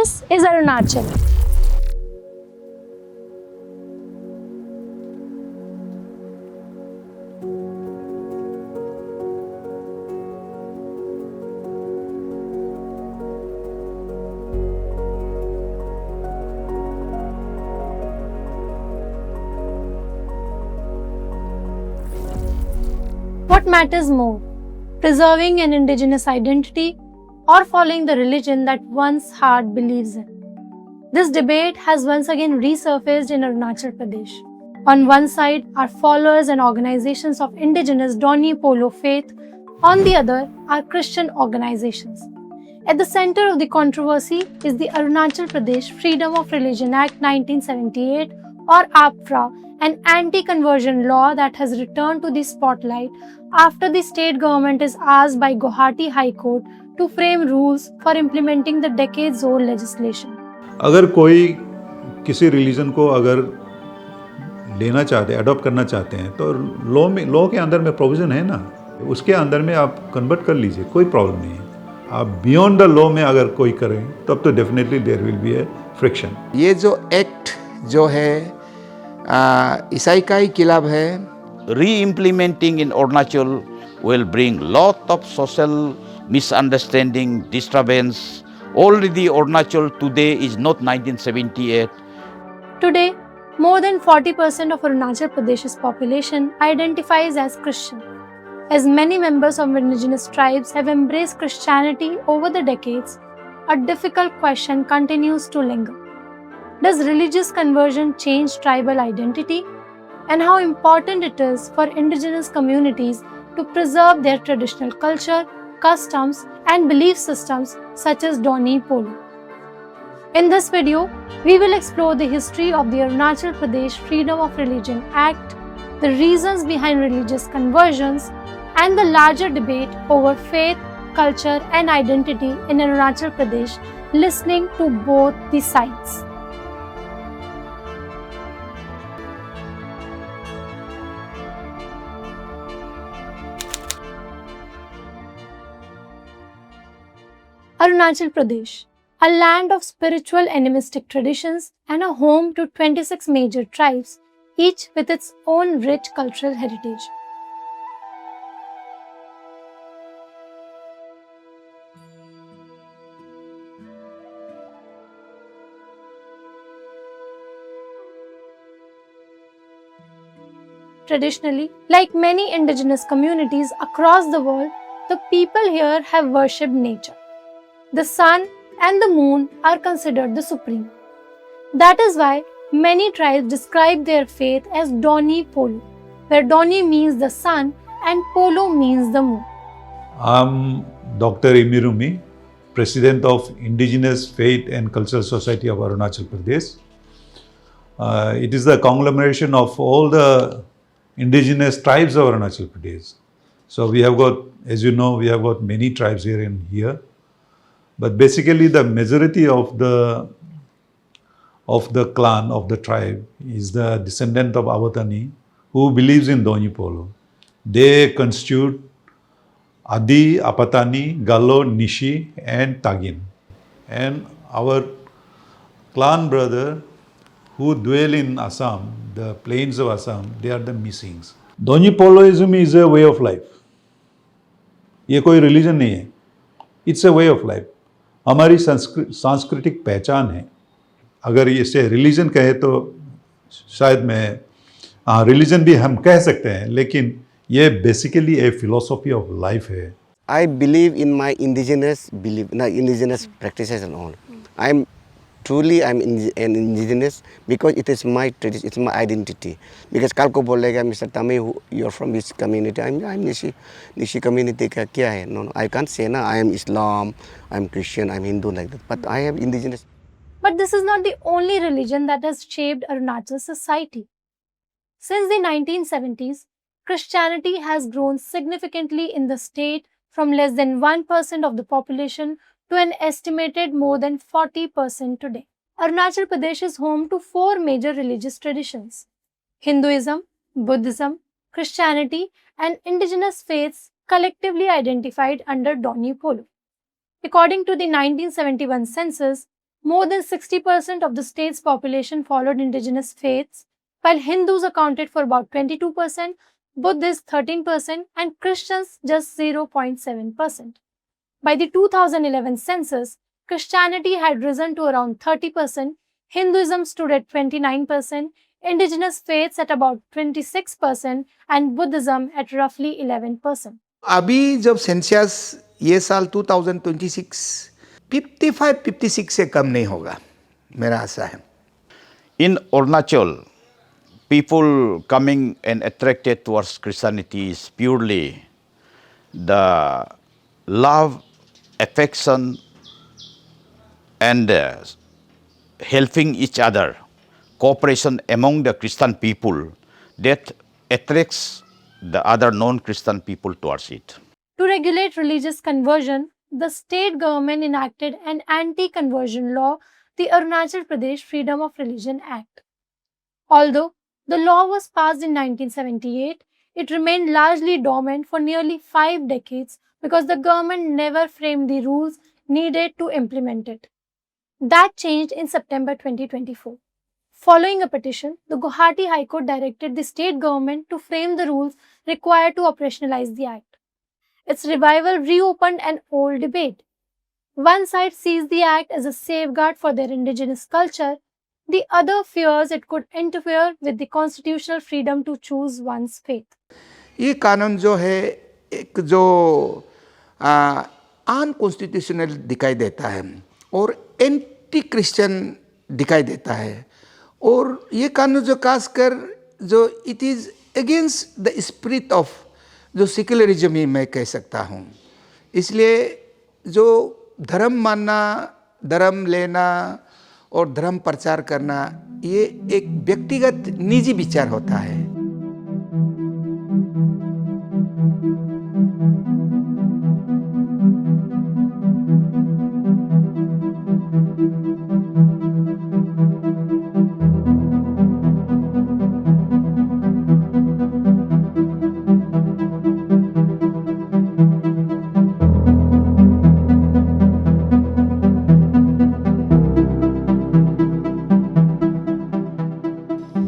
This is Arunachal. What matters more, preserving an indigenous identity or following the religion that one's heart believes in? This debate has once again resurfaced in Arunachal Pradesh. On one side are followers and organizations of indigenous Doni Polo faith, on the other are Christian organizations. At the center of the controversy is the Arunachal Pradesh Freedom of Religion Act 1978 or APFRA, an anti-conversion law that has returned to the spotlight after the state government is asked by Guwahati High Court to frame rules for implementing the decades-old legislation. अगर कोई किसी religion को अगर लेना चाहते हैं, adopt करना चाहते हैं, तो लॉ के अंदर में प्रोविज़न है ना, उसके अंदर में आप कन्वर्ट कर लीजिए, कोई प्रॉब्लम नहीं है। आप बियॉन्ड द लॉ में अगर कोई करें तब तो definitely there will be a friction. ये जो एक्ट जो है ईसाई का ही खिलाफ है। Re-implementing in Arunachal will bring lot of social misunderstanding, disturbance. Already Arunachal today is not 1978. Today, more than 40% of Arunachal Pradesh's population identifies as Christian. As many members of indigenous tribes have embraced Christianity over the decades, a difficult question continues to linger. Does religious conversion change tribal identity? And how important it is for indigenous communities to preserve their traditional culture, customs, and belief systems such as Doni Polo. In this video, we will explore the history of the Arunachal Pradesh Freedom of Religion Act, the reasons behind religious conversions, and the larger debate over faith, culture, and identity in Arunachal Pradesh, listening to both the sides. Arunachal Pradesh, a land of spiritual animistic traditions and a home to 26 major tribes, each with its own rich cultural heritage. Traditionally, like many indigenous communities across the world, the people here have worshipped nature. The sun and the moon are considered the supreme. That is why many tribes describe their faith as Doni Polo, where Doni means the sun and Polo means the moon. I'm Dr. Imirumi, President of Indigenous Faith and Cultural Society of Arunachal Pradesh. It is the conglomeration of all the indigenous tribes of Arunachal Pradesh. So we have got, as you know, we have got many tribes here. But basically the majority of the clan, of the tribe, is the descendant of Avatani who believes in Doni Polo. They constitute Adi, Apatani, Gallo, Nishi and Tagin. And our clan brother who dwell in Assam, the plains of Assam, they are the Misings. Doni Poloism is a way of life. ये कोई religion नहीं है. It's a way of life. हमारी सांस्कृतिक पहचान है. अगर इसे रिलीजन कहे तो शायद मैं रिलीजन भी हम कह सकते हैं, लेकिन ये basically A philosophy of life है. I believe in my indigenous practices and all. I'm an indigenous because it is my tradition, it's my identity. Because कल को बोलेगा Mr. Tame, you're from which community? I'm Nishi community का क्या है? No, I can't say I am Islam, I'm Christian, I'm Hindu like that. But I am indigenous. But this is not the only religion that has shaped Arunachal society. Since the 1970s, Christianity has grown significantly in the state from less than 1% of the population to an estimated more than 40% today. Arunachal Pradesh is home to 4 major religious traditions: Hinduism, Buddhism, Christianity, and indigenous faiths collectively identified under Doni Polo. According to the 1971 census, More than 60% of the state's population followed indigenous faiths, while Hindus accounted for about 22%, Buddhists 13%, and Christians just 0.7%. By the 2011 census, Christianity had risen to around 30%, Hinduism stood at 29%, indigenous faiths at about 26%, and Buddhism at roughly 11%. अभी जब census ये साल 2026 55-56 से कम नहीं होगा, मेरा आशा है. In Arunachal, people coming and attracted towards Christianity is purely the love, affection, and helping each other, cooperation among the Christian people that attracts the other non-Christian people towards it. To regulate religious conversion, the state government enacted an anti-conversion law, the Arunachal Pradesh Freedom of Religion Act. Although the law was passed in 1978, it remained largely dormant for nearly 5 decades because the government never framed the rules needed to implement it. That changed in September 2024. Following a petition, the Guwahati High Court directed the state government to frame the rules required to operationalize the act. Its revival reopened an old debate. One side sees the act as a safeguard for their indigenous culture, the other fears it could interfere with the constitutional freedom to choose one's faith. ये कानून जो है एक जो unconstitutional दिखाई देता है और एंटी क्रिश्चियन दिखाई देता है, और ये कानून जो खासकर जो it is against the spirit of जो सेक्युलरिज्म ही मैं कह सकता हूँ. इसलिए जो धर्म मानना, धर्म लेना और धर्म प्रचार करना, ये एक व्यक्तिगत निजी विचार होता है.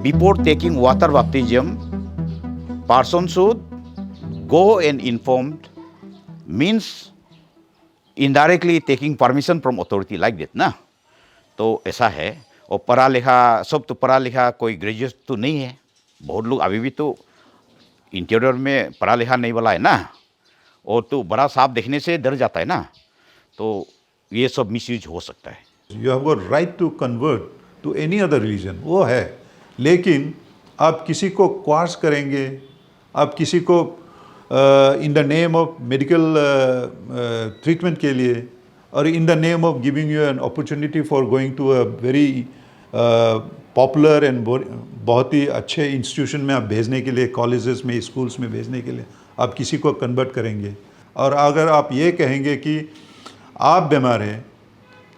Before taking water baptism, person should go and informed, means indirectly taking permission from authority like that ना. तो ऐसा है. और पढ़ा लिखा, सब तो पढ़ा लिखा कोई ग्रेजुएट तो नहीं है. बहुत लोग अभी भी तो इंटीरियर में पढ़ा लिखा नहीं वाला है ना, और तो बड़ा सांप देखने से डर जाता है ना. तो ये सब मिसयूज हो सकता है. You have got right to convert to any other religion, वो है. लेकिन आप किसी को क्वार्स करेंगे, आप किसी को in the name of medical treatment के लिए और in the name of giving you an opportunity for going to a very popular and बहुत ही अच्छे इंस्टीट्यूशन में आप भेजने के लिए, कॉलेजेस में, स्कूल्स में भेजने के लिए आप किसी को कन्वर्ट करेंगे. और अगर आप ये कहेंगे कि आप बीमार हैं,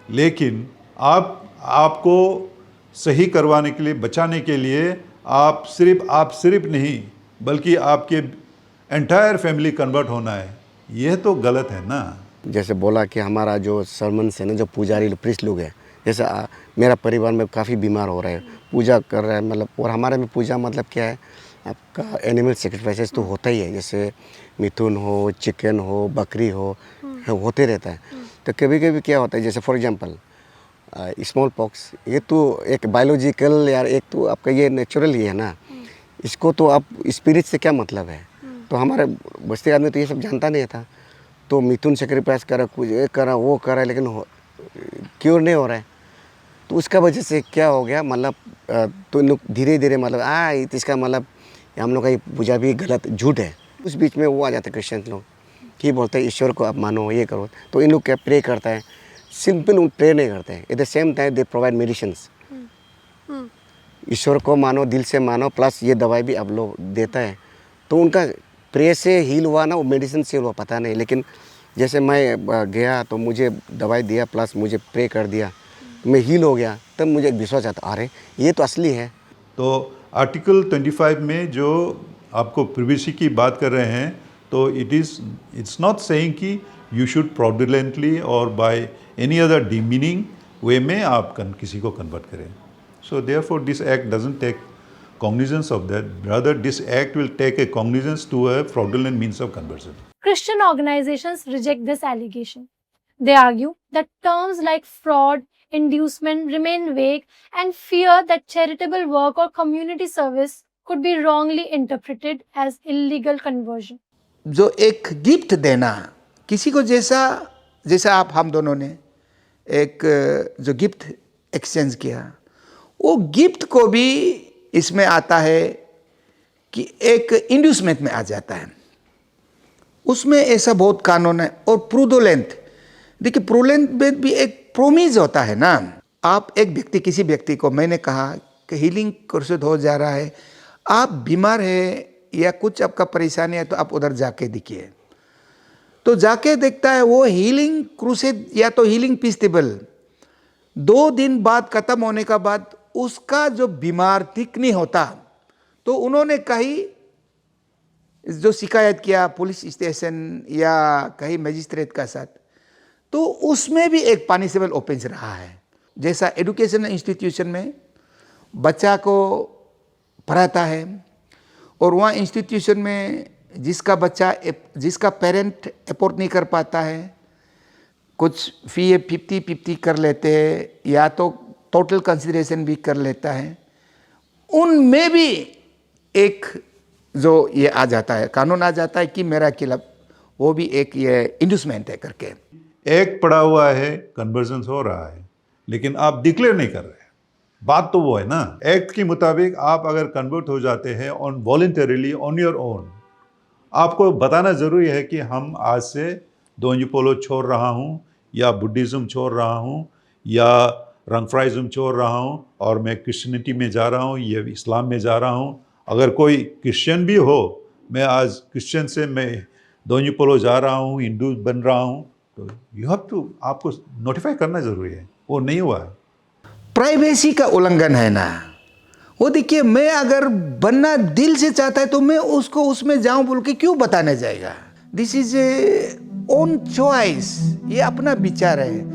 लेकिन आपको सही करवाने के लिए, बचाने के लिए आप सिर्फ नहीं बल्कि आपके एंटायर फैमिली कन्वर्ट होना है, यह तो गलत है ना. जैसे बोला कि हमारा जो सरमन से ना जो पुजारी प्रीस्ट लोग हैं, जैसे मेरा परिवार में काफ़ी बीमार हो रहा है, पूजा कर रहा है, मतलब, और हमारे में पूजा मतलब क्या है, आपका एनिमल सेक्रीफाइसेस तो होता ही है, जैसे मिथुन हो, चिकन हो, बकरी हो, होते रहता है. तो कभी कभी क्या होता है, जैसे फॉर एग्जांपल स्मॉल पॉक्स, ये तो एक बायोलॉजिकल यार, एक तो आपका ये नेचुरल ही है ना, इसको तो आप स्पिरिट से क्या मतलब है. तो हमारे बस्ती आदमी तो ये सब जानता नहीं था, तो मिथुन सेक्रीफाइस करा, कुछ ये करा, वो करा, लेकिन क्योर नहीं हो रहा है. तो उसका वजह से क्या हो गया, मतलब तो लोग धीरे धीरे मतलब इसका मतलब हम लोग का ये पूजा भी गलत, झूठ है. उस बीच में वो आ जाते क्रिश्चियन लोग कि बोलते हैं ईश्वर को आप मानो, ये करो. तो इन लोग क्या प्रे करता है, सिंपल प्रे नहीं करते हैं. At the same time they provide medicines. ईश्वर को मानो, दिल से मानो, प्लस ये दवाई भी आप लोग देता है. तो उनका प्रे से हील हुआ ना, वो मेडिसिन से हुआ पता नहीं. लेकिन जैसे मैं गया तो मुझे दवाई दिया, प्लस मुझे प्रे कर दिया, मैं हील हो गया. तब मुझे विश्वास आता, अरे ये तो असली है. तो आर्टिकल 25 में जो आपको प्रिवेसी की बात कर रहे हैं, तो इट्स नॉट सेइंग कि यू शुड फ्रॉडुलेंटली और बाय एनी अदर डिमीनिंग वे में आप किसी को कन्वर्ट करें. So therefore this act doesn't take cognizance of that. Rather, this act will take a cognizance to a fraudulent means of conversion. Christian organizations reject this allegation. They argue that terms like fraud, inducement remain vague and fear that charitable work or community service could be wrongly interpreted as illegal conversion. जो एक gift देना किसी को, जैसा आप हम दोनों ने एक जो गिफ्ट एक्सचेंज किया, वो गिफ्ट को भी इसमें आता है कि एक इंड्यूसमेंट में आ जाता है. उसमें ऐसा बहुत कानून है. और प्रूडोलेंट, देखिए प्रूडोलेंट में भी एक प्रोमिस होता है ना. आप एक व्यक्ति, किसी व्यक्ति को मैंने कहा कि हीलिंग क्रूसेड हो जा रहा है, आप बीमार है या कुछ आपका परेशानी है तो आप उधर जाके दिखिए. तो जाके देखता है वो हीलिंग क्रूसेड या तो हीलिंग फेस्टिवल 2 दिन बाद खत्म होने का बाद उसका जो बीमार ठीक नहीं होता, तो उन्होंने कहीं जो शिकायत किया पुलिस स्टेशन या कहीं मजिस्ट्रेट का साथ, तो उसमें भी एक पनिशेबल ऑफेंस रहा है. जैसा एजुकेशन इंस्टीट्यूशन में बच्चा को पढ़ाता है और वहाँ इंस्टीट्यूशन में जिसका पेरेंट अफोर्ड नहीं कर पाता है, कुछ फी 50-50 कर लेते हैं या तो टोटल कंसिडरेशन भी कर लेता है, उनमें भी एक जो ये आ जाता है, कानून आ जाता है कि मेरा खिलाफ, वो भी एक ये इंड्यूसमेंट है करके. एक पड़ा हुआ है, कन्वर्जन हो रहा है, लेकिन आप डिक्लेयर नहीं कर रहे. बात तो वो है ना, एक्ट के मुताबिक आप अगर कन्वर्ट हो जाते हैं on voluntarily on your own, आपको बताना ज़रूरी है कि हम आज से दोन्यी पोलो छोड़ रहा हूँ या बुद्धिज़्म छोड़ रहा हूँ या रंगफ्राइज़्म छोड़ रहा हूँ और मैं क्रिश्चियनिटी में जा रहा हूँ या इस्लाम में जा रहा हूँ. अगर कोई क्रिश्चियन भी हो, मैं आज क्रिश्चियन से मैं दोन्यी पोलो जा रहा हूँ, हिंदू बन रहा हूँ, तो यू हैव टू, आपको नोटिफाई करना ज़रूरी है. वो नहीं हुआ है. प्राइवेसी का उल्लंघन है ना. वो देखिए, मैं अगर बनना दिल से चाहता है तो मैं उसको उसमें जाऊं बोल के क्यों बताने जाएगा. This is a own choice, ये अपना विचार है.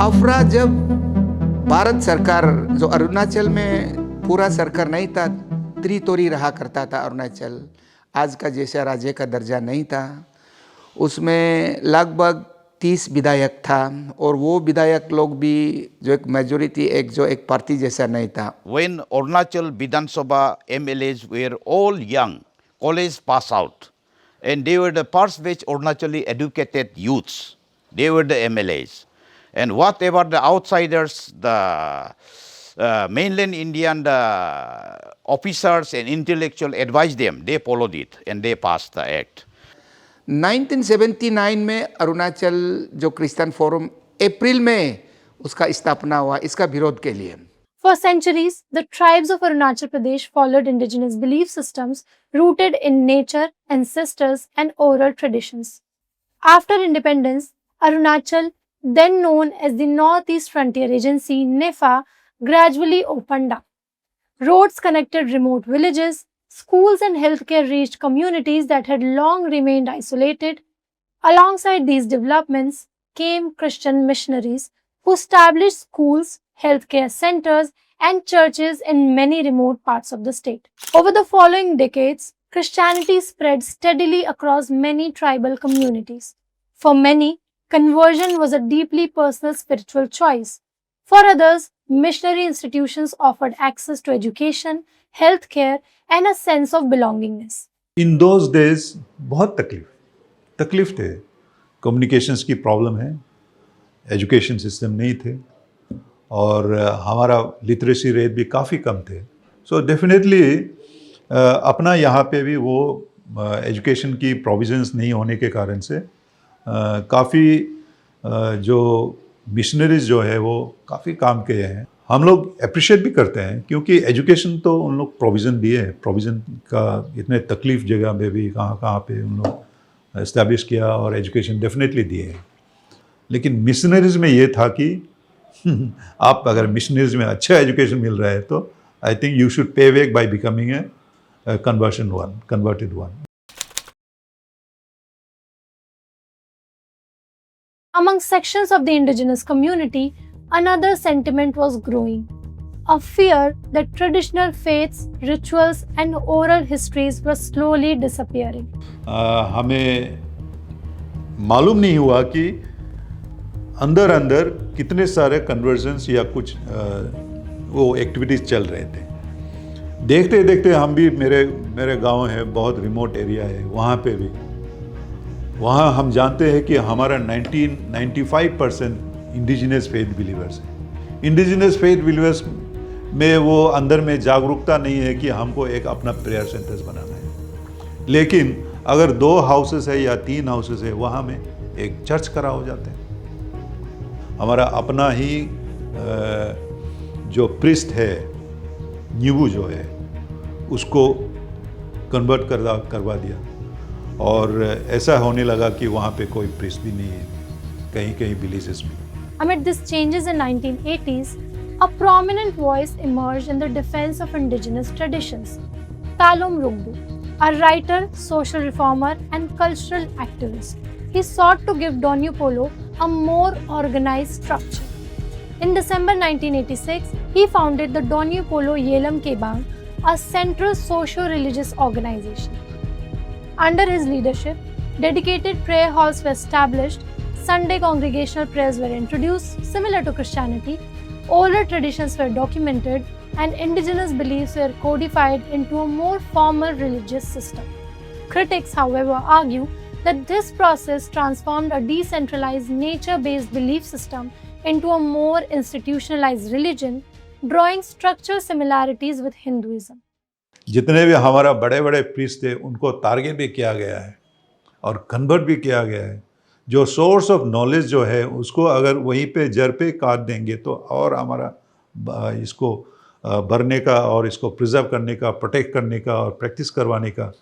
अफरा जब भारत सरकार, जो अरुणाचल में पूरा सरकार नहीं था, त्रितोरी रहा करता था अरुणाचल, आज का जैसा राज्य का दर्जा नहीं था, उसमें लगभग 30 विधायक था और वो विधायक लोग भी जो एक मेजोरिटी, एक पार्टी जैसा नहीं था. When Arunachal Vidhan Sabha MLAs were all young, college pass out, and they were the first batch Arunachali educated youths, they were the MLAs. And whatever the outsiders, the mainland Indian officers and intellectual advised them, they followed it and they passed the act. 1979 में अरुणाचल जो Christian forum अप्रैल में उसका स्थापना हुआ, इसका विरोध के लिए. For centuries, the tribes of Arunachal Pradesh followed indigenous belief systems rooted in nature, ancestors, and oral traditions. After independence, Arunachal, then known as the Northeast Frontier Agency (NEFA), gradually opened up. Roads connected remote villages, schools and healthcare reached communities that had long remained isolated. Alongside these developments came Christian missionaries who established schools, healthcare centers, and churches in many remote parts of the state. Over the following decades, Christianity spread steadily across many tribal communities. For many, conversion was a deeply personal spiritual choice. For others, missionary institutions offered access to education, healthcare, and a sense of belongingness. In those days, बहुत तकलीफ थे. Communications की problem है, education system नहीं थे और हमारा literacy rate भी काफ़ी कम थे. सो डेफिनेटली अपना यहाँ पे भी वो एजुकेशन की प्रोविजंस नहीं होने के कारण से काफ़ी जो मिशनरीज जो है वो काफ़ी काम किए हैं. हम लोग अप्रिशिएट भी करते हैं क्योंकि एजुकेशन तो उन लोग प्रोविज़न दिए हैं. प्रोविज़न का इतने तकलीफ जगह में भी कहाँ पे उन लोग इस्टेब्लिश किया और एजुकेशन डेफिनेटली दिए। लेकिन मिशनरीज में ये था कि आप अगर मिशनरीज में अच्छा एजुकेशन मिल रहा है तो आई think you should pay back by becoming a converted one. Among sections of the indigenous community, another sentiment was growing, a fear that traditional faiths, rituals, and oral histories were slowly disappearing. हमें मालूम नहीं हुआ कि अंदर अंदर कितने सारे convergence या कुछ वो एक्टिविटीज़ चल रहे थे। देखते देखते हम भी, मेरे गांव है, बहुत रिमोट एरिया है, वहाँ पे भी, वहाँ हम जानते हैं कि हमारा 95% इंडिजिनस फेथ बिलीवर्स है। इंडिजिनस फेथ बिलीवर्स में वो अंदर में जागरूकता नहीं है कि हमको एक अपना प्रेयर सेंटर्स बनाना है। लेकिन अगर 2 हाउसेस है या 3 हाउसेस है, वहाँ में एक चर्च करा हो जाते हैं। हमारा अपना ही जो प्रिस्ट है, न्यूबू जो है, उसको कन्वर्ट करवा दिया और ऐसा होने लगा कि वहाँ पे कोई प्रिस्ट भी नहीं है कहीं कहीं विलेजेस में। Amid these changes in 1980s, a prominent voice emerged in the defense of indigenous traditions. Talom Rugbu, a writer, social reformer, and cultural activist, he sought to give Donyu Polo a more organized structure. In December 1986, he founded the Donyu Polo Yelam Kebang, a central socio-religious organization. Under his leadership, dedicated prayer halls were established, Sunday congregational prayers were introduced, similar to Christianity, oral traditions were documented, and indigenous beliefs were codified into a more formal religious system. Critics, however, argue that this process transformed a decentralized, nature-based belief system into a more institutionalized religion, drawing structural similarities with Hinduism. जितने भी हमारा बड़े बड़े priest थे उनको target भी किया गया है और कन्वर्ट भी किया गया है। जो सोर्स ऑफ नॉलेज जो है उसको अगर वहीं पे जड़ पे काट देंगे तो और हमारा इसको भरने का और इसको प्रिजर्व करने का, प्रोटेक्ट करने का और प्रैक्टिस करवाने का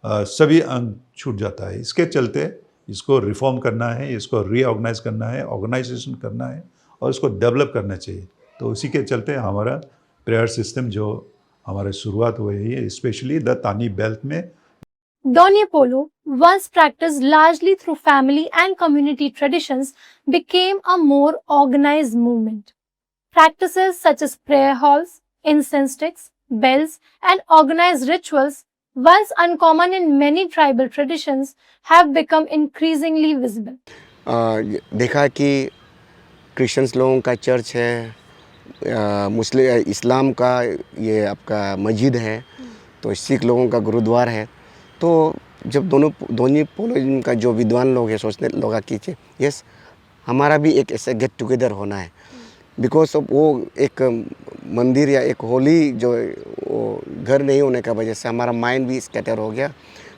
सभी अंग छूट जाता है। इसके चलते इसको रिफॉर्म करना है, इसको रीऑर्गेनाइज करना है, ऑर्गेनाइजेशन करना है और इसको डेवलप करना चाहिए। तो उसी के चलते हमारा प्रेयर सिस्टम जो हमारे शुरुआत हुई है, स्पेशली द तानी बेल्ट में। Donyu Polo, once practiced largely through family and community traditions, became a more organized movement. Practices such as prayer halls, incense sticks, bells, and organized rituals, once uncommon in many tribal traditions, have become increasingly visible. देखा कि Christians लोगों का church है, मुस्लिम इस्लाम का ये आपका मस्जिद है, तो सिख लोगों का गुरुद्वारा है। तो जब दोनों पोलो का जो विद्वान लोग हैं सोचने लगा कि यस हमारा भी एक ऐसा गेट टुगेदर होना है, बिकॉज ऑफ वो एक मंदिर या एक होली जो वो घर नहीं होने का वजह से हमारा माइंड भी स्कैटर हो गया,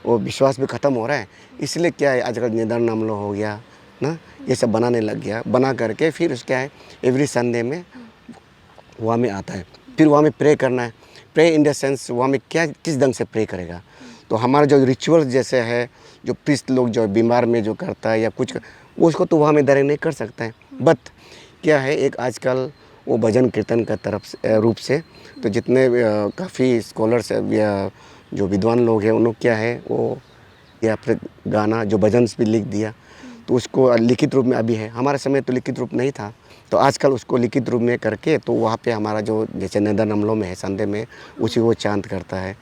वो विश्वास भी ख़त्म हो रहा है। इसलिए क्या है आजकल निदान नामलो हो गया ना, ये सब बनाने लग गया। बना करके फिर उसके है एवरी संडे में वहाँ में आता है, फिर वहाँ में प्रे करना है। प्रे इन द सेंस वहाँ में क्या किस ढंग से प्रे करेगा, तो हमारा जो रिचुअल्स जैसे है, जो प्रीस्ट लोग जो बीमार में जो करता है या कुछ वो उसको तो वहाँ में डायरेक्ट नहीं कर सकता है। बट क्या है एक आजकल वो भजन कीर्तन का तरफ से रूप से तो जितने काफ़ी स्कॉलर्स या जो विद्वान लोग हैं उन लोग क्या है वो या फिर गाना जो भजन भी लिख दिया, तो उसको लिखित रूप में अभी है। हमारे समय तो लिखित रूप नहीं था, तो आजकल उसको लिखित रूप में करके तो वहाँ पे हमारा जो जैसे नदा नमलों में है संडे में उसी वो चांद करता है।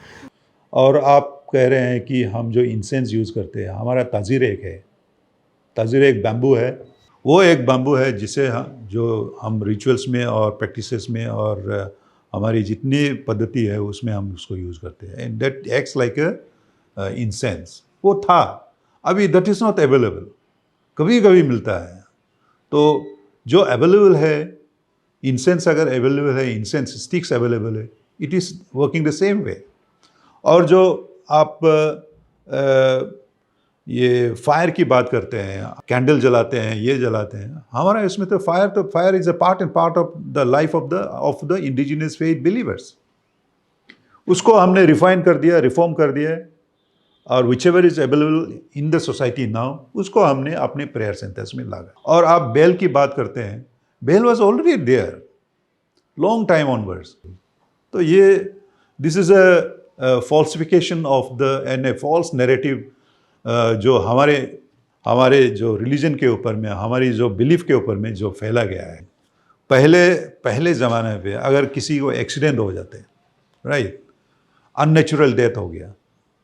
और आप कह रहे हैं कि हम जो इंसेंस यूज़ करते हैं, हमारा ताजीर एक है, ताजीर एक बैम्बू है। वो एक बैम्बू है जिसे जो हम रिचुअल्स में और प्रैक्टिसेस में और हमारी जितनी पद्धति है उसमें हम उसको यूज़ करते हैं, and that acts like a incense. वो था, अभी दैट इज़ नॉट अवेलेबल, कभी कभी मिलता है। तो जो अवेलेबल है इंसेंस, अगर अवेलेबल है, इंसेंस स्टिक्स अवेलेबल है, it is working the same way. और जो आप ये फायर की बात करते हैं, कैंडल जलाते हैं, ये जलाते हैं, हमारा इसमें तो fire is a part and part of the life of the indigenous faith believers. उसको हमने रिफाइन कर दिया, रिफॉर्म कर दिया है और which ever is available in the society now, उसको हमने अपने प्रेयर सेंटर्स में लागा। और आप बेल की बात करते हैं, bell was already there long time onwards. तो ये this is a falsification of the and a false narrative जो हमारे जो रिलीजन के ऊपर में, हमारी जो बिलीफ के ऊपर में जो फैला गया है। पहले ज़माने पे अगर किसी को एक्सीडेंट हो जाते, राइट, अननेचुरल डेथ हो गया,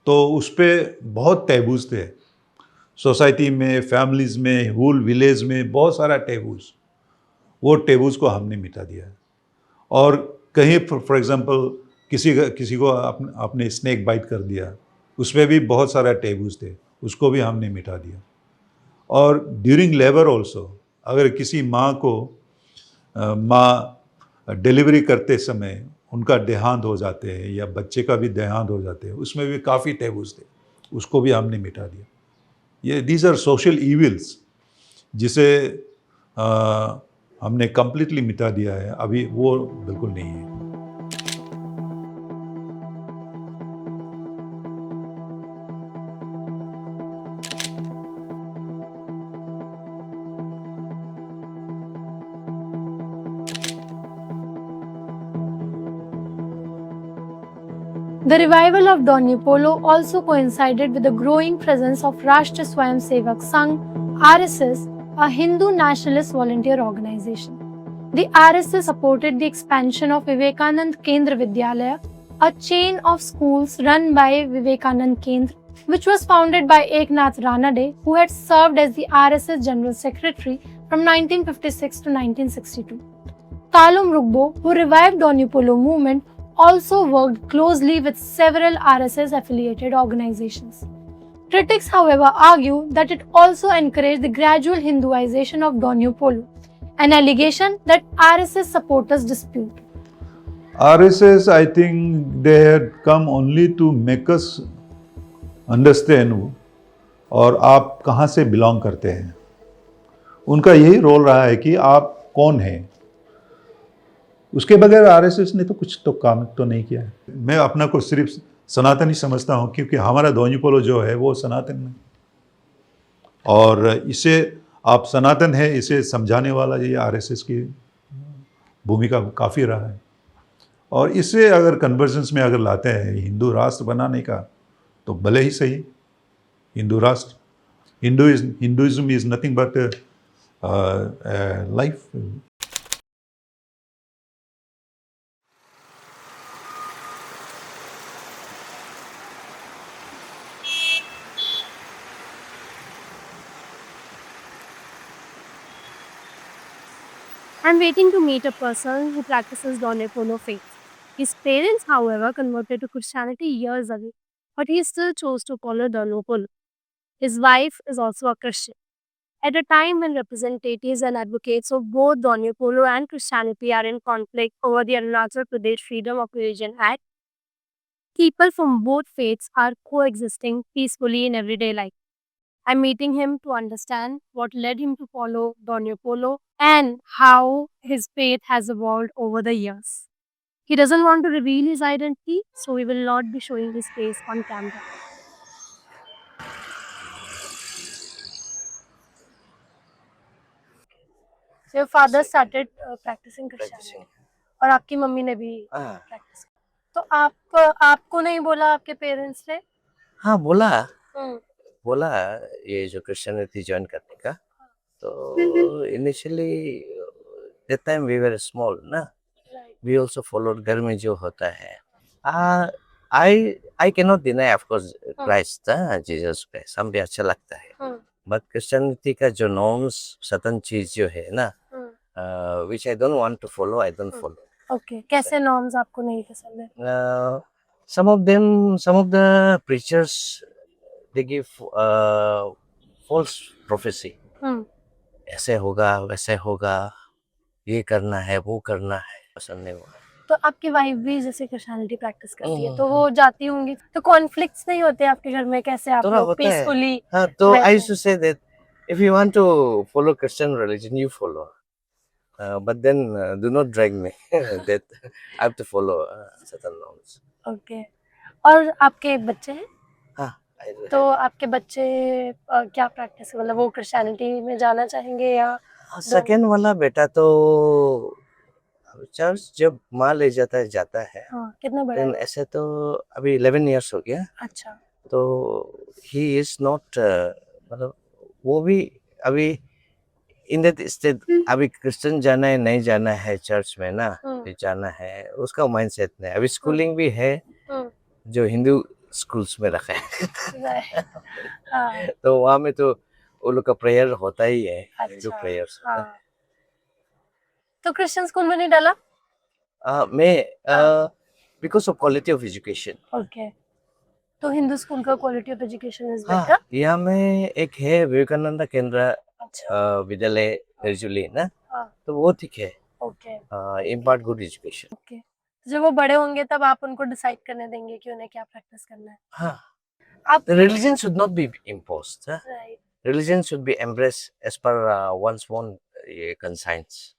तो उस पर बहुत टैबूज थे सोसाइटी में, फैमिलीज़ में, होल विलेज में, बहुत सारा टैबूज। वो टैबूज को हमने मिटा दिया है। और कहीं फॉर एग्जांपल किसी को आपने स्नेक बाइट कर दिया, उसमें भी बहुत सारा टैबूज थे, उसको भी हमने मिटा दिया। और ड्यूरिंग लेबर ऑल्सो, अगर किसी माँ डिलीवरी करते समय उनका देहांत हो जाते हैं या बच्चे का भी देहांत हो जाते हैं, उसमें भी काफ़ी टैबूज थे, उसको भी हमने मिटा दिया। ये दीज आर सोशल इविल्स जिसे हमने कम्प्लीटली मिटा दिया है, अभी वो बिल्कुल नहीं है। The revival of Donye Polo also coincided with the growing presence of Rashtra Swayamsevak Sangh, RSS, a Hindu nationalist volunteer organization. The RSS supported the expansion of Vivekanand Kendra Vidyalaya, a chain of schools run by Vivekanand Kendra, which was founded by Eknath Ranade, who had served as the RSS General Secretary from 1956 to 1962. Kalum Rugbo, who revived Donye Polo movement, also worked closely with several RSS-affiliated organizations. Critics, however, argue that it also encouraged the gradual Hinduization of Donye Polo, an allegation that RSS supporters dispute. RSS, I think they had come only to make us understand और आप कहाँ से belong करते हैं। उनका यही role रहा है कि आप कौन हैं। उसके बगैर आरएसएस ने तो कुछ तो काम तो नहीं किया है। मैं अपना को सिर्फ सनातनी समझता हूँ, क्योंकि हमारा दोन्यी पोलो जो है वो सनातन है, और इसे आप सनातन है इसे समझाने वाला ये आरएसएस की भूमिका काफ़ी रहा है। और इससे अगर कन्वर्जेंस में अगर लाते हैं हिंदू राष्ट्र बनाने का, तो भले ही सही हिंदू राष्ट्र, Hinduism is nothing but life. I'm waiting to meet a person who practices Donye Polo faith. His parents, however, converted to Christianity years ago, but he still chose to follow Donye Polo. His wife is also a Christian. At a time when representatives and advocates of both Donye Polo and Christianity are in conflict over the Arunachal Pradesh Freedom of Religion Act, people from both faiths are coexisting peacefully in everyday life. I'm meeting him to understand what led him to follow Donye Polo and how his faith has evolved over the years. He doesn't want to reveal his identity, so we will not be showing his face on camera. So your father started practicing Christianity, और आपकी mummy ने भी practice की। तो आपको नहीं बोला आपके पेरेंट्स ने? हाँ बोला ये जो क्रिश्चियनिटी ज्वाइन करने का। तो initially that time we were small ना, वी आल्सो फॉलोड घर में जो होता है। I can not deny of course Christ, Jesus Christ हम भी अच्छा लगता है, बट क्रिश्चियनिटी का जो नॉर्म्स सतन चीज जो है ना, which I don't want to follow, I don't follow. Okay, कैसे नॉर्म्स आपको नहीं पसंद है? some of the preachers, they give false prophecy. ऐसे होगा वैसे होगा, ये करना है वो करना है, पसंद नहीं हुआ। तो आपकी वाइफ भी जैसे क्रिश्चियनिटी प्रैक्टिस करती है, तो वो जाती होंगी, तो कॉन्फ्लिक्ट्स नहीं होते आपके घर में? कैसे आप लोग पीसफुली? हाँ, तो I used to say that if you want to follow Christian religion, you follow, but then do not drag me that I have to follow certain norms. Okay, और आपके बच्चे हैं? हाँ, तो आपके बच्चे क्या प्रैक्टिस मतलब वो क्रिश्चियनिटी में जाना चाहेंगे या सेकेंड वाला बेटा तो चर्च जब माँ ले जाता है हाँ कितना बड़ा देन है? ऐसे तो अभी 11 इयर्स हो गया अच्छा तो ही इज नॉट मतलब वो भी अभी इन दैट स्टेट अभी क्रिश्चियन जाना है नहीं जाना है चर्च में ना फिर जाना है उसका माइंडसेट नहीं अभी स्कूलिंग भी है जो हिंदू स्कूल्स में रखा है हाँ तो वहाँ में तो वो लोग का प्रेयर होता ही है हिंदू अच्छा प्रेयर्स होता है हाँ तो क्रिश्चियन स्कूल में नहीं डाला मैं because of quality of education okay तो हिंदू स्कूल का क्वालिटी ऑफ एजुकेशन इज हाँ बेटर यहाँ में एक है विवेकानंद केंद्र अच्छा विद्यालय निर्जुली ना हाँ तो वो ठीक है okay impart good education okay तो जब वो बड़े होंगे तब आप उनको डिसाइड करने देंगे कि उन्हें क्या प्रैक्टिस करना है हाँ आप the religion should not be imposed right religion should be embraced as per one's own conscience.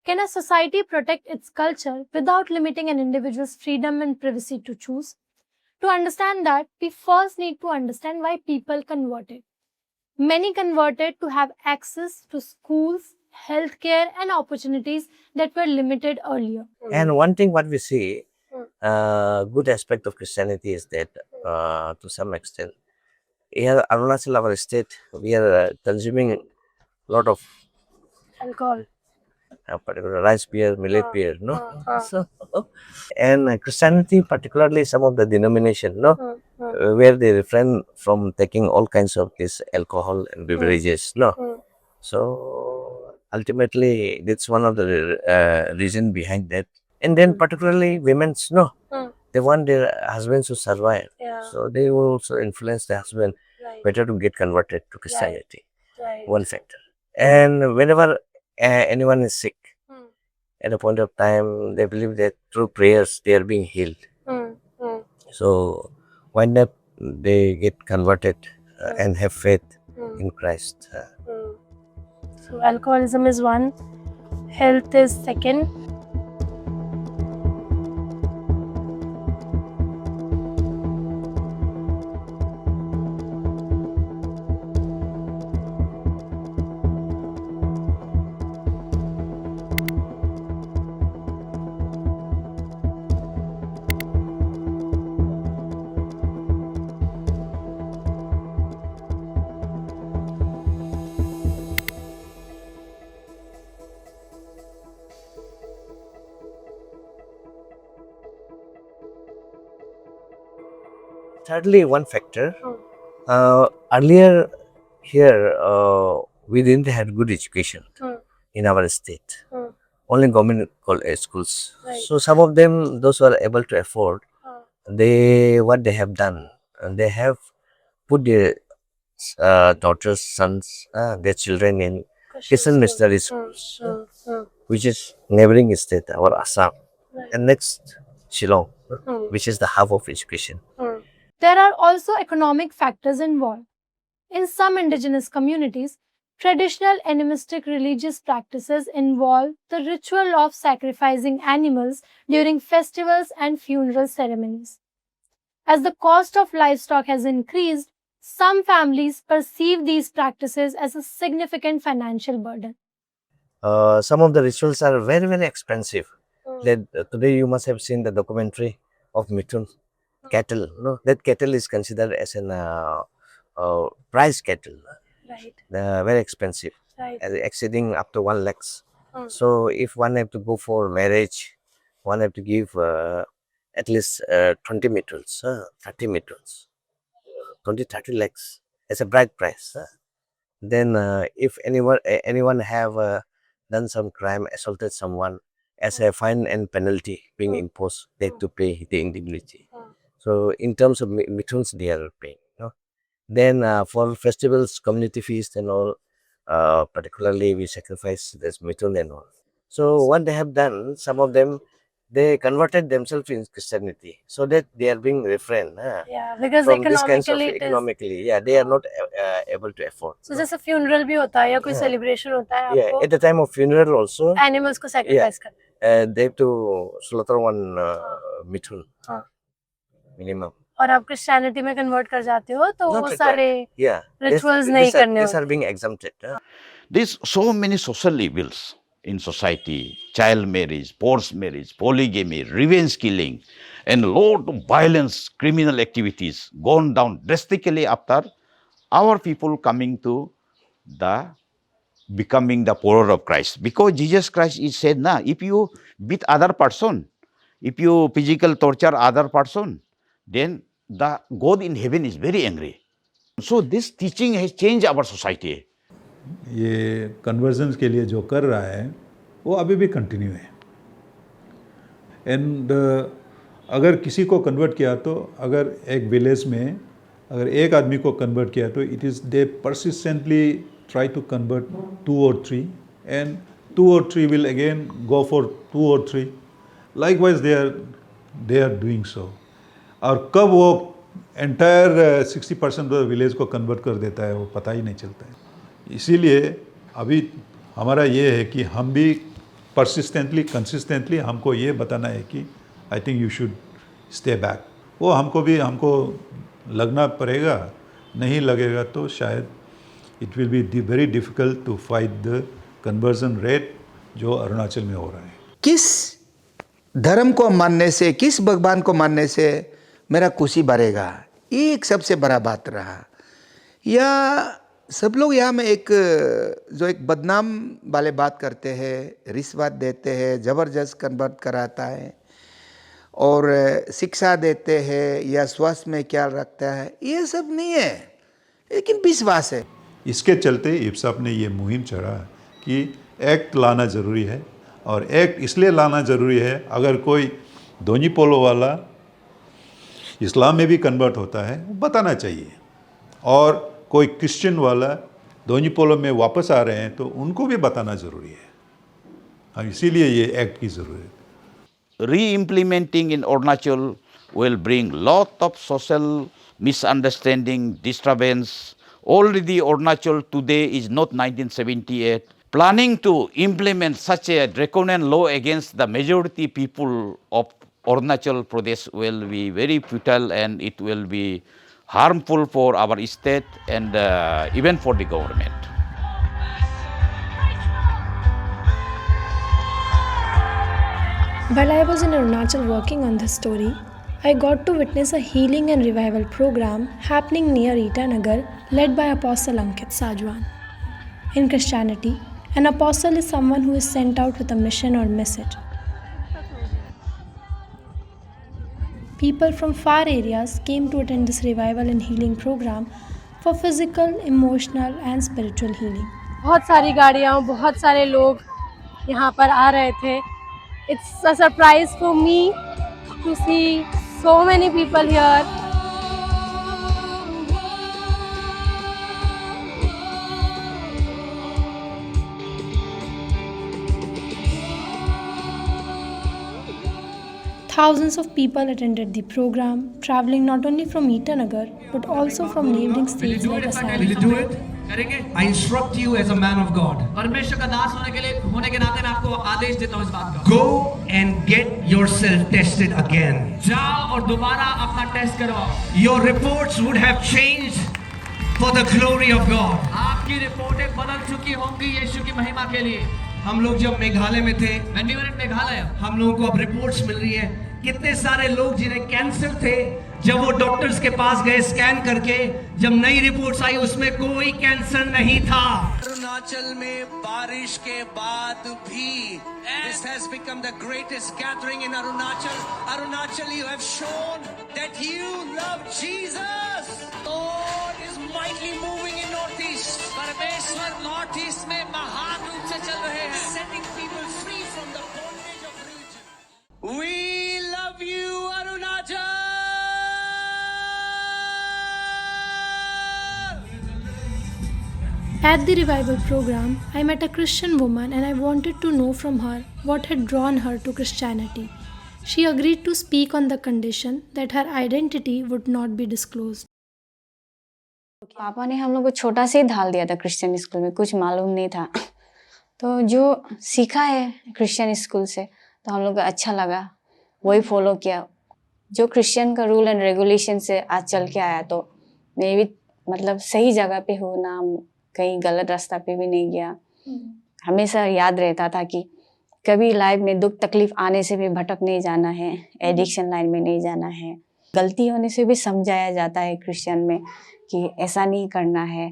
Can a society protect its culture without limiting an individual's freedom and privacy to choose? To understand that, we first need to understand why people converted. Many converted to have access to schools, healthcare, and opportunities that were limited earlier. And one thing what we see, good aspect of Christianity is that to some extent, here Arunachal, our state, we are consuming a lot of Alcohol. particular rice beer, millet beer, no? So, and Christianity, particularly some of the denomination, no? Where they refrain from taking all kinds of this alcohol and beverages, no? So, ultimately, that's one of the reason behind that. And then particularly women's, no? They want their husbands to survive. Yeah. So, they will also influence the husband Right. better to get converted to Christianity. Right. One factor. And whenever anyone is sick, at a point of time, they believe that through prayers they are being healed. So, wind up they get converted and have faith in Christ. So, alcoholism is one, health is second. Thirdly, one factor. Earlier, here we didn't have good education in our state. Only government schools. Right. So some of them, those who are able to afford, what they have done, they have put their daughters, sons, their children in Christian missionary schools, which is neighboring state, our Assam, and next Shillong, which is the hub of education. There are also economic factors involved. In some indigenous communities, traditional animistic religious practices involve the ritual of sacrificing animals during festivals and funeral ceremonies. As the cost of livestock has increased, some families perceive these practices as a significant financial burden. Some of the rituals are very, very expensive. Today you must have seen the documentary of Mithun cattle. No, that cattle is considered as an prize cattle. Right, Very expensive, right. exceeding up to 1 lakhs. So if one have to go for marriage, one have to give at least 20 meters, 30 meters, 20-30 lakhs as a bride price. Then if anyone have done some crime, assaulted someone, as a fine and penalty being imposed, they have to pay the indemnity. So in terms of mithuns, they are paying. No? Then for festivals, community feast and all, particularly we sacrifice this mithun and all. So what they have done, some of them, they converted themselves in Christianity, so that they are being refrained Yeah, because from this kinds of economically it is. economically. Yeah, they are not able to afford. So जैसे funeral भी होता है या कोई celebration होता है Yeah, आपको at the time of funeral also, animals को sacrifice करना they have to slaughter one मिथुन हाँ। मिनिमम. और आप क्रिश्चियनिटी में कन्वर्ट कर जाते हो तो Not वो like सारे Yeah, रिचुअल्स नहीं करने these are होते। being exempted. There's so many social evils in society: child marriage, forced marriage, polygamy, revenge killing, and a lot of violence, criminal activities gone down drastically after our people coming to the becoming the follower of Christ. Because Jesus Christ is said, na, if you beat other person, if you physical torture other person, then the God in heaven is very angry. So this teaching has changed our society. ये conversion के लिए जो कर रहा है वो अभी भी कंटिन्यू है। एंड अगर किसी को कन्वर्ट किया तो अगर एक विलेज में अगर एक आदमी को कन्वर्ट किया तो it is they persistently try to convert 2 or 3 and 2 or 3 will again go for 2 or 3 likewise they are doing so. और कब वो एंटायर 60% विलेज को कन्वर्ट कर देता है वो पता ही नहीं चलता है। इसीलिए अभी हमारा ये है कि हम भी परसिस्टेंटली कंसिस्टेंटली हमको ये बताना है कि I think you should stay back. वो हमको लगना पड़ेगा, नहीं लगेगा तो शायद it will be very difficult to fight the conversion rate जो अरुणाचल में हो रहा है। किस धर्म को मानने से, किस भगवान को मानने से मेरा खुशी बढ़ेगा, ये एक सबसे बड़ा बात रहा। या सब लोग यहाँ में एक बदनाम वाले बात करते हैं, रिश्वत देते हैं, ज़बरदस्त कन्वर्ट कराता है और शिक्षा देते हैं या स्वास्थ्य में ख्याल रखता है, ये सब नहीं है, लेकिन विश्वास है। इसके चलते इब्साप ने ये मुहिम चढ़ा कि एक्ट लाना ज़रूरी है। और एक्ट इसलिए लाना ज़रूरी है अगर कोई दोनी पोलो वाला इस्लाम में भी कन्वर्ट होता है वो बताना चाहिए, और कोई क्रिश्चियन वाला दोनी पोलो में वापस आ रहे हैं तो उनको भी बताना ज़रूरी है। हाँ, इसीलिए ये एक्ट की ज़रूरत है। Re-implementing in Arunachal will bring lot of social misunderstanding, disturbance. Already Arunachal today is not 1978. Planning to implement such a draconian law against the majority people of Arunachal Pradesh will be very futile, and it will be harmful for our state and even for the government. While I was in Arunachal working on this story, I got to witness a healing and revival program happening near Itanagar led by Apostle Ankit Sajwan. In Christianity, an apostle is someone who is sent out with a mission or message. People from far areas came to attend this revival and healing program for physical, emotional and spiritual healing. बहुत सारी गाड़ियाँ, बहुत सारे लोग यहाँ पर आ रहे थे। It's a surprise for me to see so many people here. Thousands of people attended the program, traveling not only from Itanagar but also from neighboring states like Assam. Will you do it? I instruct you as a man of God. परमेश्वर का दास होने के नाते मैं आपको आदेश देता हूँ इस बात का। Go and get yourself tested again. जाओ और दोबारा अपना टेस्ट करवाओ. Your reports would have changed for the glory of God. आपकी रिपोर्टें बदल चुकी होंगी यीशु की महिमा के लिए. हम लोग जब मेघालय में थे, When we were in Meghalaya, हम लोगों को अब रिपोर्ट्स मिल रही है. कितने सारे लोग जिन्हें कैंसर थे, जब वो डॉक्टर्स के पास गए स्कैन करके, जब नई रिपोर्ट्स आई उसमें कोई कैंसर नहीं था। अरुणाचल में बारिश के बाद भी this has become the greatest gathering in Arunachal. Arunachal, you have shown that you love Jesus. Lord is mightily moving in Northeast. परमेश्वर नॉर्थ ईस्ट में महान रूप से चल रहे हैं, setting people free from the bondage of religion. We love you, Arunachal. At the revival program, I met a Christian woman and I wanted to know from her what had drawn her to Christianity. She agreed to speak on the condition that her identity would not be disclosed. पापा ने हम लोग को छोटा से ही डाल दिया था क्रिश्चियन स्कूल में, कुछ मालूम नहीं था। तो जो सीखा है क्रिश्चियन स्कूल से तो हम लोग को अच्छा लगा, वही फॉलो किया। जो क्रिश्चियन का रूल एंड रेगुलेशन से आज चल के आया, तो मैं भी मतलब सही जगह पे हूँ ना, कहीं गलत रास्ता पे भी नहीं गया। हमेशा याद रहता था कि कभी लाइफ में दुख तकलीफ आने से भी भटक नहीं जाना है, एडिक्शन लाइन में नहीं जाना है। गलती होने से भी समझाया जाता है क्रिश्चियन में कि ऐसा नहीं करना है,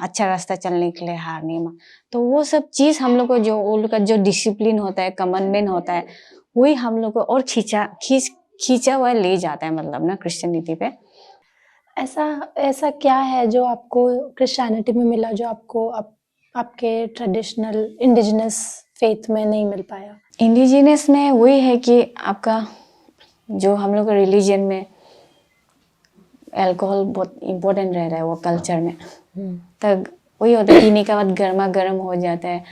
अच्छा रास्ता चलने के लिए हार नहीं मान। तो वो सब चीज़ हम लोग को, जो वो लोग का जो डिसिप्लिन होता है, कमांडमेंट होता है, वही हम लोग को और खींचा हुआ ले जाता है, मतलब ना क्रिश्चियनिटी पे। ऐसा क्या है जो आपको क्रिश्चियनिटी में मिला, जो आपको आपके ट्रेडिशनल इंडिजिनस फेथ में नहीं मिल पाया? इंडिजिनस में वही है कि आपका जो हम लोग का रिलीजन में अल्कोहल बहुत इम्पोर्टेंट रह रहा है, वो कल्चर में। तब वही होता है, पीने के बाद गर्मा गर्म हो जाता है,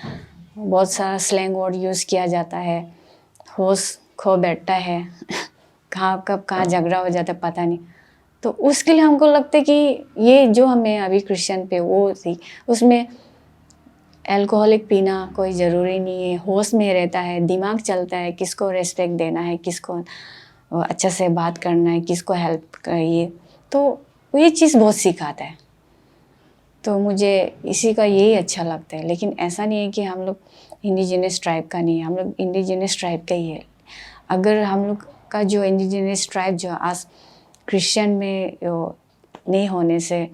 बहुत सारा स्लैंग वर्ड यूज़ किया जाता है, होश खो बैठता है, कहाँ झगड़ा हो जाता है पता नहीं। तो उसके लिए हमको लगता है कि ये जो हमें अभी क्रिश्चियन पे वो थी, उसमें अल्कोहलिक पीना कोई ज़रूरी नहीं है, होश में रहता है, दिमाग चलता है, किसको रेस्पेक्ट देना है, किसको अच्छे से बात करना है, किसको हेल्प करिए, तो ये चीज़ बहुत सिखाता है। तो मुझे इसी का यही अच्छा लगता है। लेकिन ऐसा नहीं है कि हम लोग इंडिजिनस ट्राइब का नहीं है, हम लोग इंडिजिनस ट्राइब का ही है। अगर हम लोग का जो इंडिजिनस ट्राइब जो आज क्रिश्चियन में नहीं होने से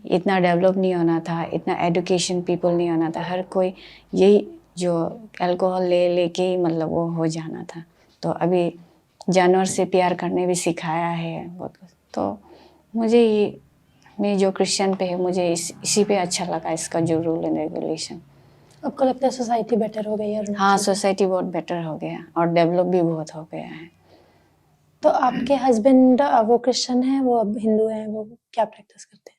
इतना डेवलप नहीं होना था, इतना एजुकेशन पीपल नहीं होना था, हर कोई यही जो अल्कोहल लेके ही मतलब वो हो जाना था। तो अभी जानवर से प्यार करने भी सिखाया है बहुत कुछ। तो मुझे ये, मैं जो क्रिश्चियन पे है, मुझे इसी पे अच्छा लगा, इसका जो रूल एंड रेगुलेशन। आपको लगता है सोसाइटी बेटर हो गई है? हाँ, सोसाइटी बहुत बेटर हो गया और डेवलप भी बहुत हो गया है। तो आपके हस्बैंड वो क्रिश्चियन है, वो अब हिंदू हैं, वो क्या प्रैक्टिस करते हैं?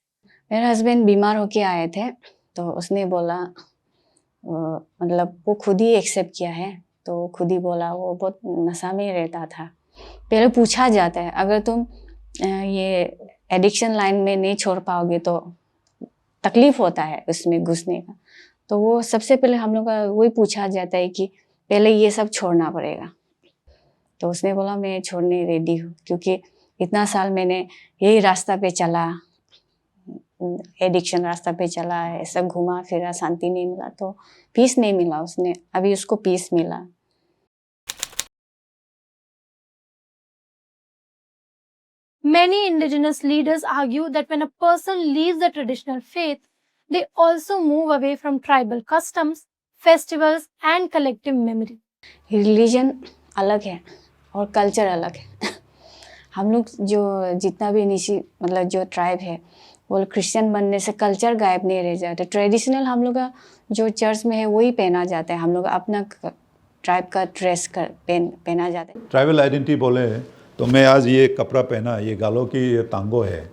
मेरे हस्बैंड बीमार होके आए थे, तो उसने बोला, मतलब वो खुद ही एक्सेप्ट किया है, तो खुद ही बोला, वो बहुत नशा में रहता था। पहले पूछा जाता है, अगर तुम ये एडिक्शन लाइन में नहीं छोड़ पाओगे तो तकलीफ होता है उसमें घुसने का। तो वो सबसे पहले हम लोग का वही पूछा जाता है कि पहले ये सब छोड़ना पड़ेगा। तो उसने बोला मैं छोड़ने रेडी हूँ, क्योंकि इतना साल मैंने यही रास्ता पे चला, एडिक्शन रास्ता पे चला है, सब घुमा फिरा, शांति नहीं मिला, तो पीस नहीं मिला। उसने अभी उसको पीस मिला। Many indigenous leaders argue that when a person leaves the traditional faith, they also move away from tribal customs, festivals, and collective memory. Religion अलग है और कल्चर अलग है। हम लोग जो जितना भी निशी मतलब जो ट्राइब है, वो क्रिश्चियन बनने से कल्चर गायब नहीं रह जाता। ट्रेडिशनल हम लोग का जो चर्च में है वही पहना जाता है, हम लोग अपना ट्राइब का ड्रेस पहना जाता है। ट्राइबल आइडेंटिटी बोले तो मैं आज ये कपड़ा पहना, ये गालो की ये तांगो है,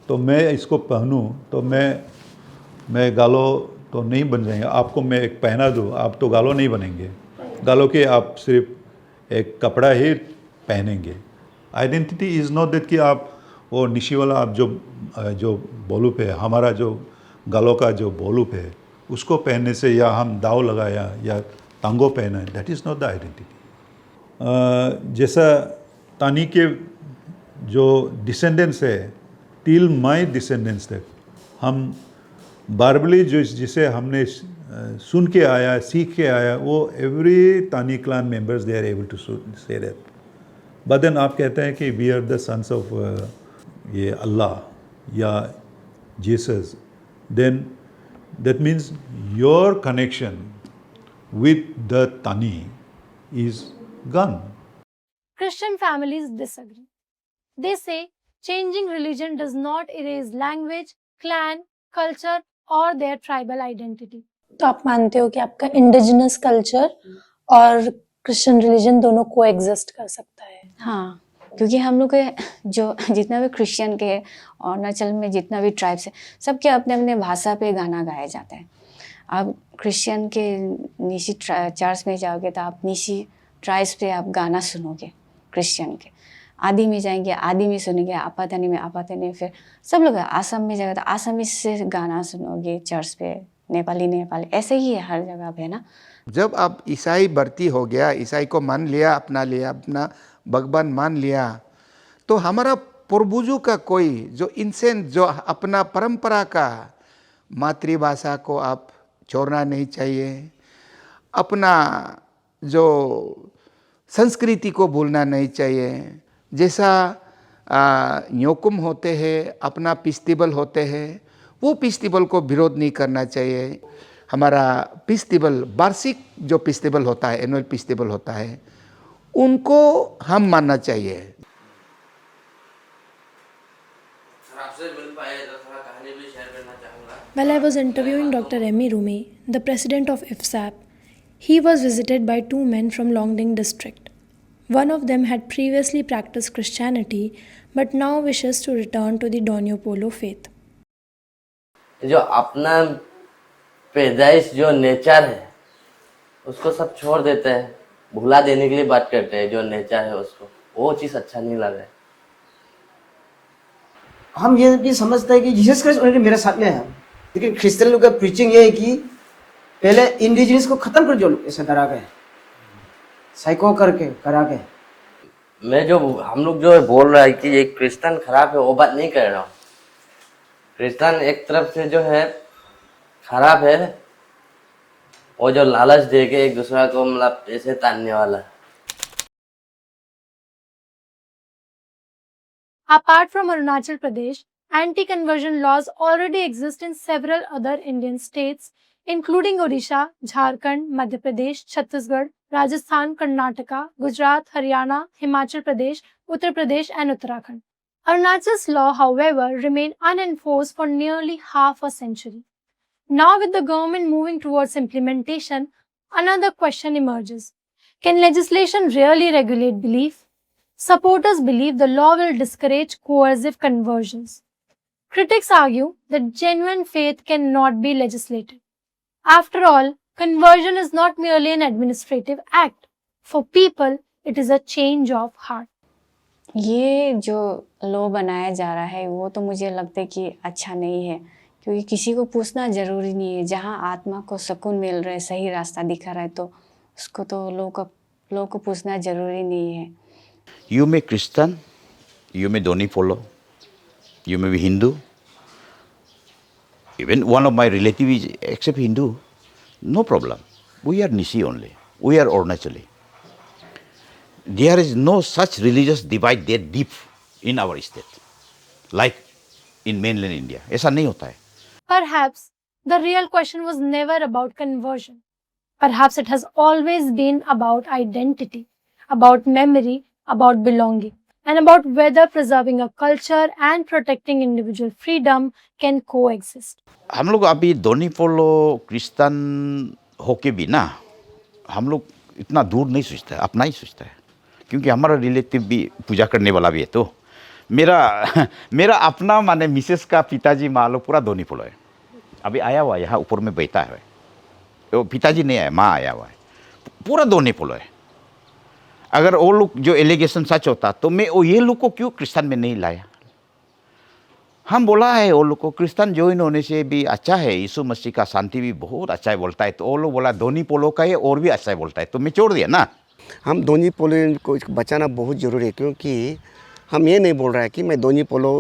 तो मैं इसको पहनूं तो मैं गालो तो नहीं बन जाएंगे। आपको मैं एक पहना दूं, आप तो गालो नहीं बनेंगे। गालो के आप सिर्फ एक कपड़ा ही पहनेंगे। आइडेंटिटी इज़ नॉट दैट कि आप वो निशी वाला आप जो बोलूप है, हमारा जो गालों का जो बोलूप है, उसको पहनने से या हम दाव लगाया या तांगो पहना, that is not the identity. जैसा तानी के जो डिसेंडेंट्स है, टिल माई डिसेंडेंट्स तक हम बारबली जो जिसे हमने सुन के आया, सीख के आया, वो every Tani clan members they are able to say that. But then आप कहते हैं कि we are the sons of ये अल्लाह या Jesus, then that means your connection with the Tani is gone. Christian families disagree. They say changing religion does not erase language, clan, culture or their tribal identity. तो आप मानते हो कि आपका indigenous culture और Christian religion दोनों को exist कर सकता है? हाँ, क्योंकि हम लोग के जो जितना भी क्रिश्चियन के और अरुणाचल में जितना भी ट्राइब्स है, सबके अपने अपने भाषा पे गाना गाया जाता है। आप क्रिश्चियन के निशी चर्च में जाओगे तो आप निशी ट्राइब्स पे आप गाना सुनोगे। क्रिश्चियन के आदि में जाएंगे, आदि में सुनेंगे, आपातनी में आपातनी, फिर सब लोग आसाम में जाएगा तो आसामी से गाना सुनोगे चर्च पे, नेपाली ऐसे ही है हर जगह पे ना। जब आप ईसाई भर्ती हो गया, ईसाई को मान लिया, अपना भगवान मान लिया, तो हमारा पूर्वजों का कोई जो इंसान जो अपना परंपरा का मातृभाषा को आप छोड़ना नहीं चाहिए, अपना जो संस्कृति को भूलना नहीं चाहिए। जैसा न्योकुम होते हैं, अपना फेस्टिवल होते हैं, वो फेस्टिवल को विरोध नहीं करना चाहिए। हमारा फेस्टिवल, वार्षिक जो फेस्टिवल होता है, एनुअल फेस्टिवल होता है, उनको हम मानना चाहिए। While I was interviewing Dr. Remy Rumi, the president of IFSAP, he was visited by two men from Longding district. One of them had previously practiced Christianity but now wishes to return to the Donyo Polo faith. जो अपना पैदाइश जो nature है उसको सब छोड़ देते हैं, भुला देने के लिए बात करते हैं। जो नेचर है उसको, वो चीज़ अच्छा नहीं लग रहा है। हम ये भी समझते हैं कि जीसस क्राइस्ट ऑलरेडी मेरे साथ में है, लेकिन क्रिश्चियन लोग का प्रीचिंग ये है कि पहले इंडिजिनस को खत्म कर दो, ऐसे डरा के साइको करके करा के। मैं जो हम लोग जो बोल रहा है कि ये क्रिश्चियन खराब है, वो बात नहीं कर रहा हूँ। क्रिश्चियन एक तरफ से जो है खराब है, वो जो लालच दे के एक दूसरा को मतलब पैसे तानने वाला है। Apart from Arunachal Pradesh, anti-conversion laws already exist in several other Indian states, including Odisha, Jharkhand, Madhya Pradesh, Chhattisgarh, Rajasthan, Karnataka, Gujarat, Haryana, Himachal Pradesh, Uttar Pradesh and Uttarakhand. Arunachal's law, however, remained unenforced for nearly half a century. Now, with the government moving towards implementation, another question emerges. Can legislation really regulate belief? Supporters believe the law will discourage coercive conversions. Critics argue that genuine faith cannot be legislated. After all, conversion is not merely an administrative act. For people, it is a change of heart. ये जो law बनाया जा रहा है वो तो मुझे लगता है कि अच्छा नहीं है, क्योंकि किसी को पूछना ज़रूरी नहीं है। जहाँ आत्मा को सुकून मिल रहा है, सही रास्ता दिखा रहा है, तो उसको तो लोग को पूछना ज़रूरी नहीं है। You may Christian, you may Doni follow, you may be Hindu. Even one of my relatives is except Hindu, no problem. We are Nishi only. We are Arunachali. There is no such religious divide that deep in our state, like in mainland India. ऐसा नहीं होता है. Perhaps the real question was never about conversion. Perhaps it has always been about identity, about memory, about belonging, and about whether preserving a culture and protecting individual freedom can coexist. हम लोग अभी दोनी follow Christian होके भी ना, हम लोग इतना दूर नहीं सोचता है, अपना ही सोचता है, क्योंकि हमारा रिलेटिव भी पूजा करने वाला भी है। तो मेरा अपना माने मिसेस का पिताजी मान लो पूरा दोनी फॉलो है। अभी आया हुआ यहाँ ऊपर में बैठा है, तो पिताजी नहीं आया, माँ आया हुआ है, पूरा दोनी फॉलो है। अगर वो लोग जो एलिगेशन सच होता तो मैं ये लोग को क्यों क्रिश्चियन में नहीं लाया। हम बोला है वो लोग को क्रिश्चियन ज्वाइन होने से भी अच्छा है, यीशु मसीह का शांति भी बहुत अच्छा है बोलता है, तो वो लोग बोला दोनी पोलो का है और भी अच्छा है बोलता है, तो मैं छोड़ दिया ना। हम दोनी पोलो को बचाना बहुत ज़रूरी है, क्योंकि हम ये नहीं बोल रहा है कि मैं दोनी पोलो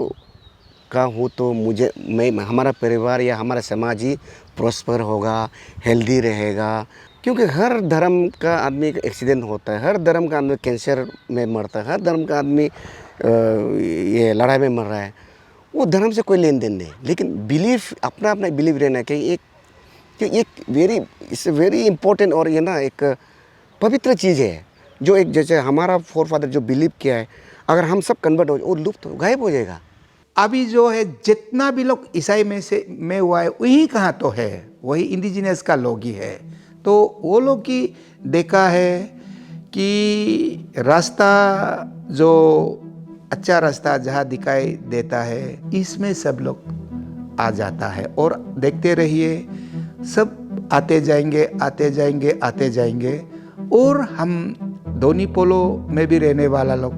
का हूँ तो मैं हमारा परिवार या हमारा समाज ही प्रॉस्पर होगा, हेल्दी रहेगा। क्योंकि हर धर्म का आदमी का एक्सीडेंट होता है, हर धर्म का आदमी कैंसर में मरता है, हर धर्म का आदमी ये लड़ाई में मर रहा है। वो धर्म से कोई लेन देन नहीं, लेकिन बिलीफ अपना अपना बिलीव रहना कि एक वेरी इंपॉर्टेंट और ये ना एक पवित्र चीज़ है, जो एक जैसे हमारा फोर फादर जो बिलीव किया है, अगर हम सब कन्वर्ट हो वो लुप्त गायब हो जाएगा। अभी जो है जितना भी लोग ईसाई में हुआ है वही कहाँ तो है, वही इंडिजिनस का लोग ही है। तो वो लोग की देखा है कि रास्ता जो अच्छा रास्ता जहाँ दिखाई देता है, इसमें सब लोग आ जाता है। और देखते रहिए, सब आते जाएंगे आते जाएंगे आते जाएंगे, और हम दोनी पोलो में भी रहने वाला लोग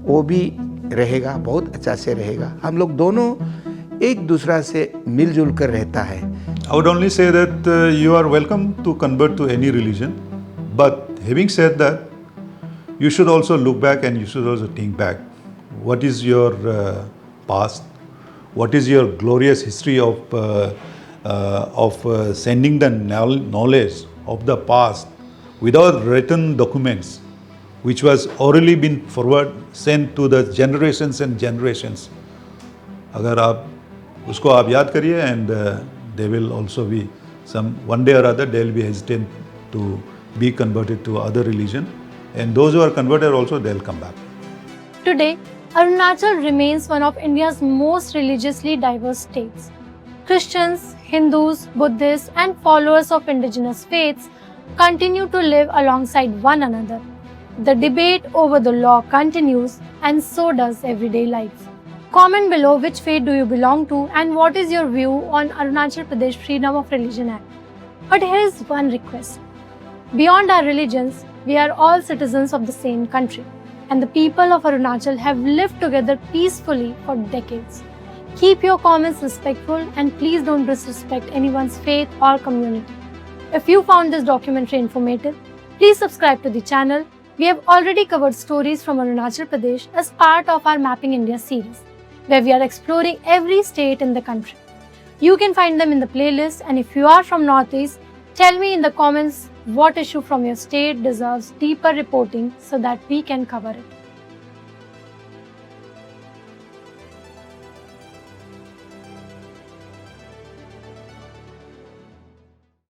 वो भी रहेगा, बहुत अच्छा से रहेगा। हम लोग दोनों एक दूसरा से मिलजुल कर रहता है। I would only say that you are welcome to convert to any religion, but having said that, you should also look back and you should also think back. What is your past? What is your glorious history of sending the knowledge of the past without written documents, which was orally been forward sent to the generations and generations. अगर आप उसको आप याद करिए, and they will also be some one day or other they will be hesitant to be converted to other religion, and those who are converted also they'll come back. Today, Arunachal remains one of India's most religiously diverse states. Christians, Hindus, Buddhists, and followers of indigenous faiths continue to live alongside one another. The debate over the law continues, and so does everyday life. Comment below which faith do you belong to and what is your view on Arunachal Pradesh Freedom of Religion Act. But here is one request. Beyond our religions, we are all citizens of the same country, and the people of Arunachal have lived together peacefully for decades. Keep your comments respectful and please don't disrespect anyone's faith or community. If you found this documentary informative, please subscribe to the channel. We have already covered stories from Arunachal Pradesh as part of our Mapping India series, where we are exploring every state in the country. You can find them in the playlist, and if you are from Northeast, tell me in the comments what issue from your state deserves deeper reporting so that we can cover it.